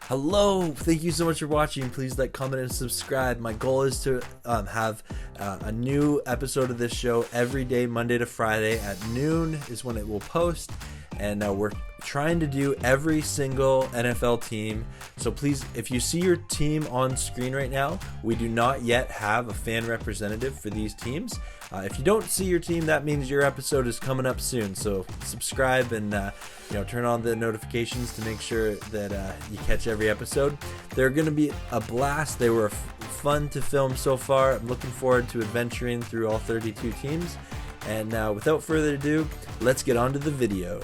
Hello, thank you so much for watching. Please like, comment, and subscribe. My goal is to have a new episode of this show every day, Monday to Friday at noon is when it will post. And we're trying to do every single NFL team. So please, if you see your team on screen right now, we do not yet have a fan representative for these teams. If you don't see your team, that means your episode is coming up soon. So subscribe and turn on the notifications to make sure that you catch every episode. They're going to be a blast. They were fun to film so far. I'm looking forward to adventuring through all 32 teams. And without further ado, let's get on to the video.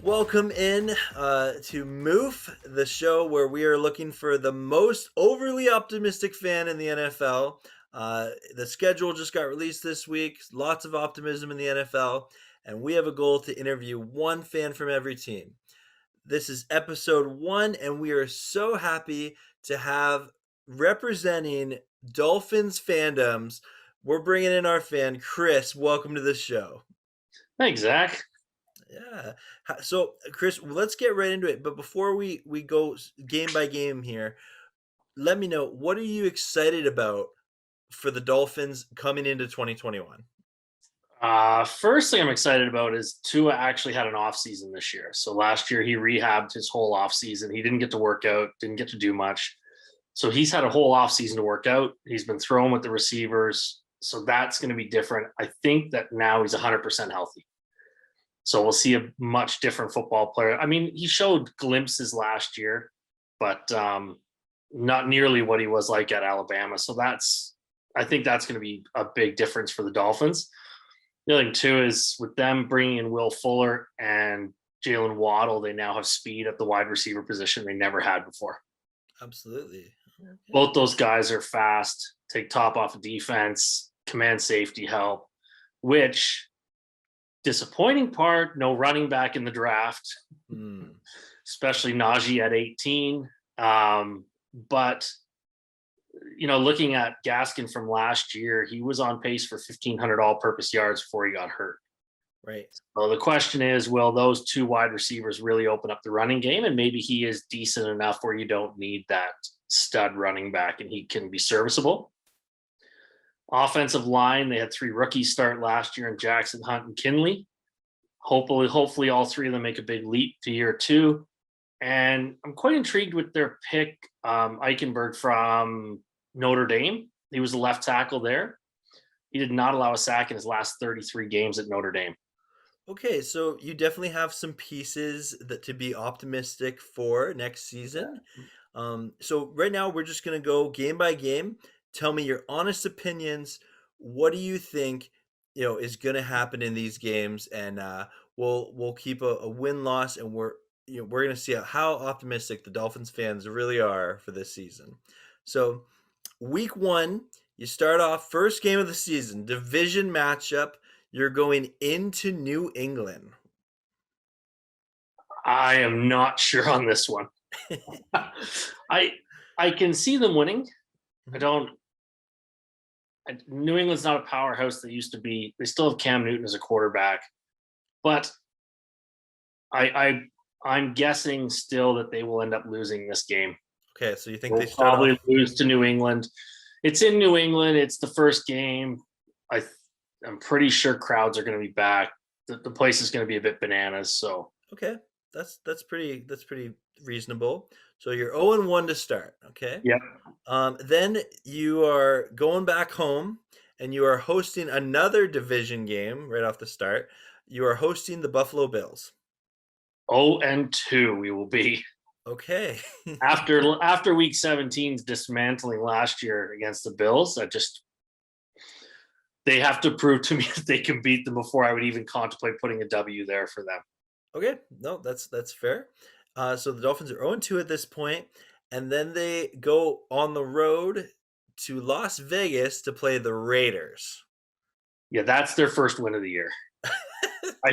Welcome in to MOOF, the show where we are looking for the most overly optimistic fan in the NFL. The schedule just got released this week. Lots of optimism in the NFL. And we have a goal to interview one fan from every team. This is episode 1, and we are so happy to have representing Dolphins fandoms. We're bringing in our fan, Chris. Welcome to the show. Thanks, Zach. Yeah. So, Chris, let's get right into it. But before we go game by game here, let me know, what are you excited about for the Dolphins coming into 2021? First thing I'm excited about is Tua actually had an off season this year. So last year he rehabbed his whole off season. He didn't get to work out, didn't get to do much. So he's had a whole off season to work out. He's been throwing with the receivers. So that's going to be different. I think that now he's 100% healthy. So we'll see a much different football player. I mean, he showed glimpses last year, but not nearly what he was like at Alabama. So I think that's going to be a big difference for the Dolphins. The other thing, too, is with them bringing in Will Fuller and Jalen Waddle, they now have speed at the wide receiver position they never had before. Absolutely. Okay. Both those guys are fast, take top off of defense, command safety help, which disappointing part, no running back in the draft, especially Najee at 18. But looking at Gaskin from last year, he was on pace for 1,500 all-purpose yards before he got hurt. Right. So the question is, will those two wide receivers really open up the running game? And maybe he is decent enough where you don't need that stud running back and he can be serviceable. Offensive line, they had 3 rookies start last year in Jackson, Hunt, and Kinley. Hopefully all 3 of them make a big leap to year 2. And I'm quite intrigued with their pick, Eichenberg from Notre Dame. He was the left tackle there. He did not allow a sack in his last 33 games at Notre Dame. Okay, so you definitely have some pieces that to be optimistic for next season. So right now we're just going to go game by game. Tell me your honest opinions. What do you think, is going to happen in these games? And we'll keep a win-loss, and we're going to see how optimistic the Dolphins fans really are for this season. So week 1, you start off first game of the season, division matchup. You're going into New England. I am not sure on this one. I can see them winning. New England's not a powerhouse they used to be. They still have Cam Newton as a quarterback, but I'm guessing still that they will end up losing this game. Okay, so you think They'll probably lose to New England. It's in New England. It's the first game. I'm pretty sure crowds are going to be back. The place is going to be a bit bananas. So okay, that's pretty reasonable. So you're 0-1 to start. Okay. Yeah. Then you are going back home, and you are hosting another division game right off the start. You are hosting the Buffalo Bills. 0-2 we will be. Okay. after week 17's dismantling last year against the Bills, they have to prove to me that they can beat them before I would even contemplate putting a W there for them. Okay. No, that's fair. So the Dolphins are 0-2 at this point, and then they go on the road to Las Vegas to play the Raiders. Yeah, that's their first win of the year.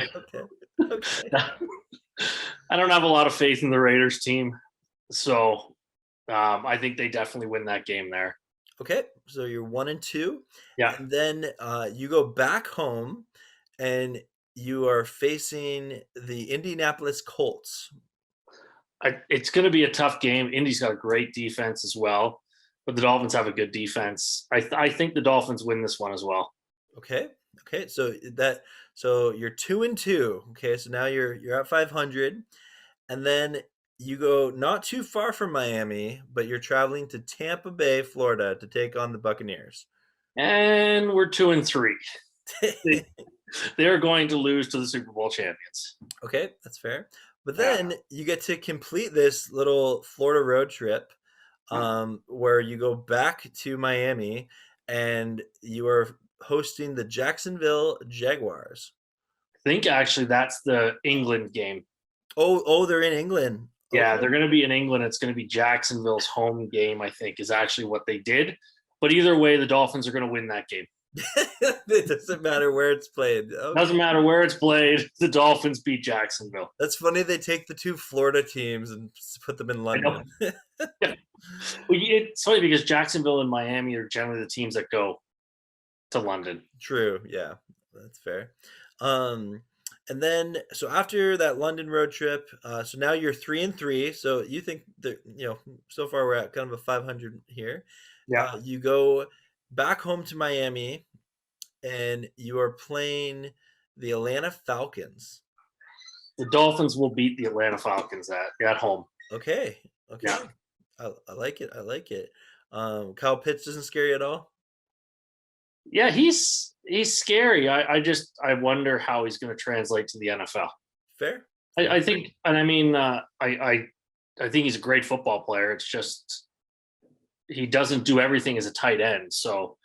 Okay. I don't have a lot of faith in the Raiders team, so I think they definitely win that game there. Okay, so you're 1-2. Yeah. And then you go back home, and you are facing the Indianapolis Colts. It's going to be a tough game. Indy's got a great defense as well, but the Dolphins have a good defense. I think the Dolphins win this one as well. Okay. Okay. So you're 2-2. Okay. So now you're at 500, and then you go not too far from Miami, but you're traveling to Tampa Bay, Florida, to take on the Buccaneers. And we're 2-3. They're going to lose to the Super Bowl champions. Okay, that's fair. But then you get to complete this little Florida road trip, where you go back to Miami and you are hosting the Jacksonville Jaguars. I think actually that's the England game. Oh, they're in England. Yeah, Okay. they're going to be in England. It's going to be Jacksonville's home game, I think, is actually what they did. But either way, the Dolphins are going to win that game. It doesn't matter where it's played. Okay. Doesn't matter where it's played. The Dolphins beat Jacksonville. That's funny. They take the two Florida teams and put them in London. Yeah. It's funny because Jacksonville and Miami are generally the teams that go to London. True. Yeah, that's fair. And then so after that London road trip, so now you're 3-3. So you think that so far we're at kind of a 500 here. Yeah. You go back home to Miami, and you are playing the Atlanta Falcons. The Dolphins will beat the Atlanta Falcons at home. Okay. Yeah. I like it. I like it. Kyle Pitts doesn't scare you at all? Yeah, he's scary. I wonder how he's going to translate to the NFL. Fair. I think, and I mean, I think he's a great football player. It's just he doesn't do everything as a tight end. So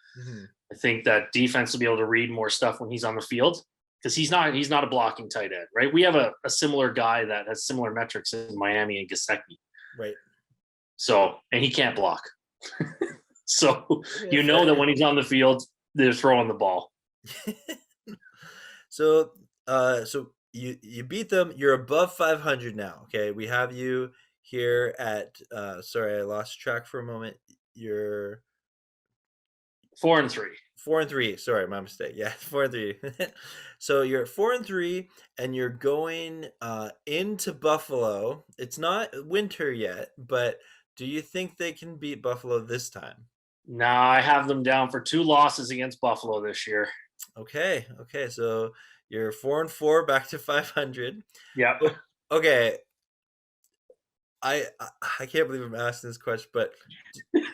I think that defense will be able to read more stuff when he's on the field, because he's not a blocking tight end, right? We have a similar guy that has similar metrics in Miami and Gesicki. Right. So, and he can't block. So that when he's on the field, they're throwing the ball. So you beat them. You're above 500 now. Okay, we have you here at. Sorry, I lost track for a moment. You're 4-3. 4-3. Sorry, my mistake. Yeah, 4-3. So you're at 4-3, and you're going into Buffalo. It's not winter yet, but do you think they can beat Buffalo this time? No, I have them down for 2 losses against Buffalo this year. Okay. So you're 4-4, back to 500. Yeah. Okay. I can't believe I'm asking this question, but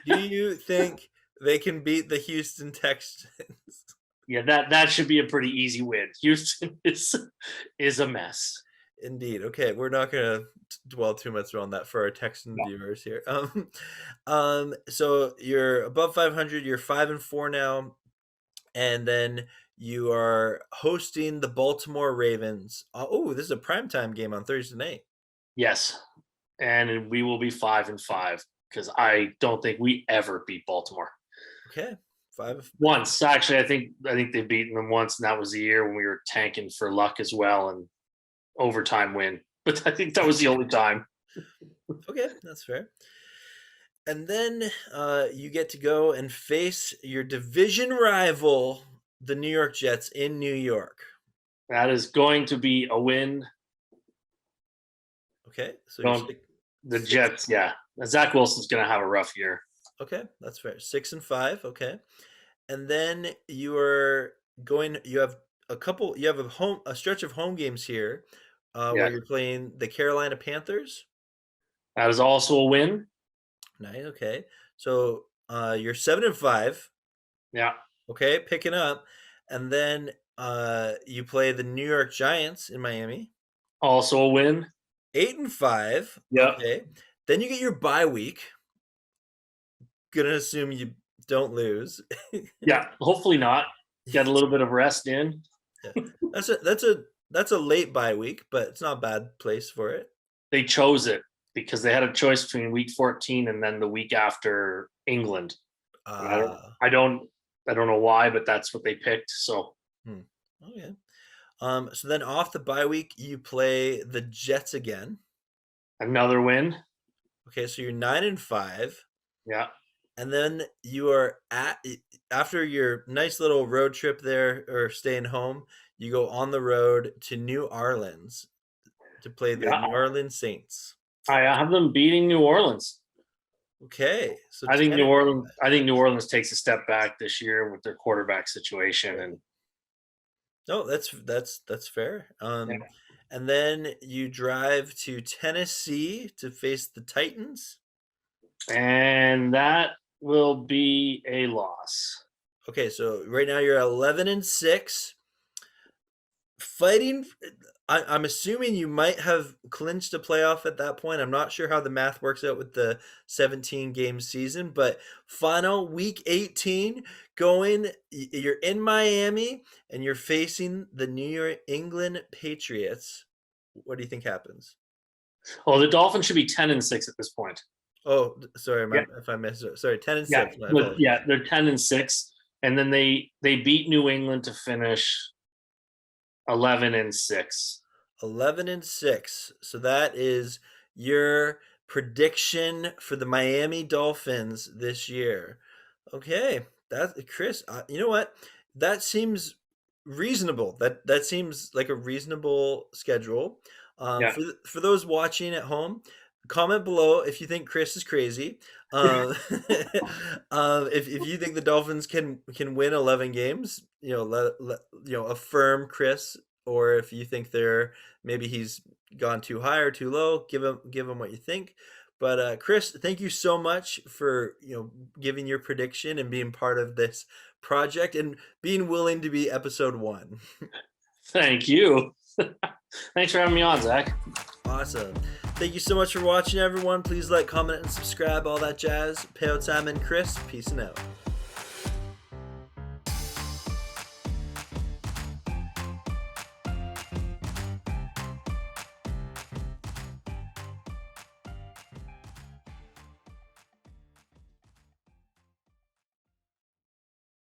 do you think they can beat the Houston Texans? Yeah, that should be a pretty easy win. Houston is a mess. Indeed. Okay, we're not going to dwell too much on that for our Texan viewers here. So you're above 500. You're 5-4 now, and then you are hosting the Baltimore Ravens. Oh, this is a primetime game on Thursday night. Yes, and we will be 5-5 because I don't think we ever beat Baltimore. Okay. Once, actually, I think they've beaten them once, and that was the year when we were tanking for luck as well and overtime win. But I think that was the only time. Okay, that's fair. And then you get to go and face your division rival, the New York Jets, in New York. That is going to be a win. Okay, so the Jets, yeah. Zach Wilson's going to have a rough year. Okay, that's fair. 6-5. Okay, and then you are going. You have a stretch of home games here, where you're playing the Carolina Panthers. That is also a win. Nice. Okay, so you're 7-5. Yeah. Okay, picking up, and then you play the New York Giants in Miami. Also a win. 8-5. Yeah. Okay, then you get your bye week. Gonna assume you don't lose. Yeah, hopefully not. Get a little bit of rest in. Yeah. That's a late bye week, but it's not a bad place for it. They chose it because they had a choice between week 14 and then the week after England. I don't know why, but that's what they picked. So okay. So then off the bye week, you play the Jets again. Another win. Okay, so you're 9-5. Yeah. And then you are after your nice little road trip there, or staying home, you go on the road to New Orleans to play the New Orleans Saints. I have them beating New Orleans. Okay, so I think 10 New and Orleans. 5. I think New Orleans takes a step back this year with their quarterback situation, and No, that's fair. yeah. And then you drive to Tennessee to face the Titans. And that will be a loss. Okay, so right now you're 11-6, fighting. I'm assuming you might have clinched a playoff at that point. I'm not sure how the math works out with the 17 game season, but final week 18 going. You're in Miami and you're facing the New England Patriots. What do you think happens? Oh, the Dolphins should be 10-6 at this point. Oh, sorry, Yeah. if I missed it. Sorry, 10-6. Yeah, My apologies. yeah, they're 10-6, and then they beat New England to finish 11-6. 11-6. So that is your prediction for the Miami Dolphins this year. Okay, that Chris, you know what? That seems reasonable. That seems like a reasonable schedule. Yeah. For those watching at home, comment below if you think Chris is crazy. If you think the Dolphins can win 11 games, affirm Chris, or if you think maybe he's gone too high or too low, give him what you think. But Chris, thank you so much for giving your prediction and being part of this project and being willing to be episode 1. Thank you. Thanks for having me on, Zach. Awesome. Thank you so much for watching, everyone. Please like, comment, and subscribe, all that jazz. Peo Time and Chris, peace and out.